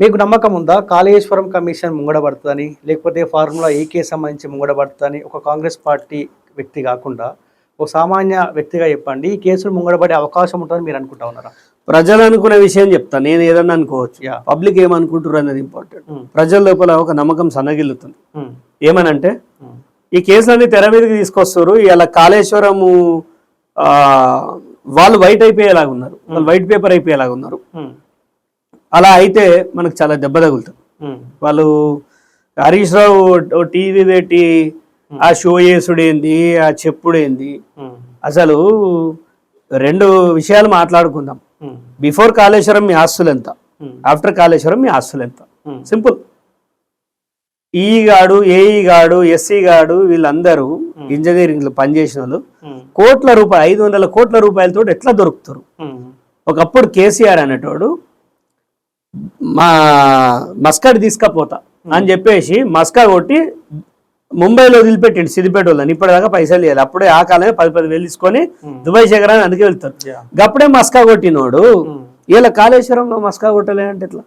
మీకు నమ్మకం ఉందా కాళేశ్వరం కమిషన్ ముంగడబడుతుందని, లేకపోతే ఫార్ములా ఈకే సంబంధించి ముంగడబడుతుందని? ఒక కాంగ్రెస్ పార్టీ వ్యక్తి కాకుండా ఒక సామాన్య వ్యక్తిగా చెప్పండి, ఈ కేసులు ముంగడబడే అవకాశం ఉంటుందని మీరు అనుకుంటా ఉన్నారా? ప్రజలు అనుకునే విషయం చెప్తా, నేను ఏదన్నా అనుకోవచ్చు, పబ్లిక్ ఏమనుకుంటారు అనేది ఇంపార్టెంట్. ప్రజల లోపల ఒక నమ్మకం సన్నగిల్లుతుంది. ఏమనంటే ఈ కేసులన్నీ తెర మీదకి తీసుకొస్తారు, ఇలా కాళేశ్వరము వాళ్ళు వైట్ అయిపోయేలాగా ఉన్నారు, వాళ్ళు వైట్ పేపర్ అయిపోయేలాగా ఉన్నారు. అలా అయితే మనకు చాలా దెబ్బ తగులుతుంది. వాళ్ళు హరీష్ రావు టీవీ పెట్టి ఆ షో చేసుడేంది, ఆ చెప్పుడేంది, అసలు రెండు విషయాలు మాట్లాడుకుందాం. బిఫోర్ కాళేశ్వరం మీ ఆస్తులు ఎంత, ఆఫ్టర్ కాళేశ్వరం మీ ఆస్తులు ఎంత, సింపుల్. ఈ గాడు, ఏఈ గాడు, ఎస్సీ గాడు, వీళ్ళందరూ ఇంజనీరింగ్ లో పనిచేసిన వాళ్ళు కోట్ల రూపాయలు, 500 కోట్ల రూపాయలతో ఎట్లా దొరుకుతారు? ఒకప్పుడు కేసీఆర్ అనేటోడు మా మస్కడ్ తీసుకపోతా అని చెప్పేసి మస్కా కొట్టి ముంబైలో వదిలిపెట్టిండు సిద్దిపేట వాళ్ళని. ఇప్పటిదాకా పైసలు లేదు. అప్పుడే ఆ కాలమే 10,000 తీసుకొని దుబాయ్ శేఖరాన్ని అందుకే వెళ్తారు. అప్పుడే మస్కా కొట్టినోడు ఇలా కాళేశ్వరంలో మస్కా కొట్టలే అంటే ఎట్లా?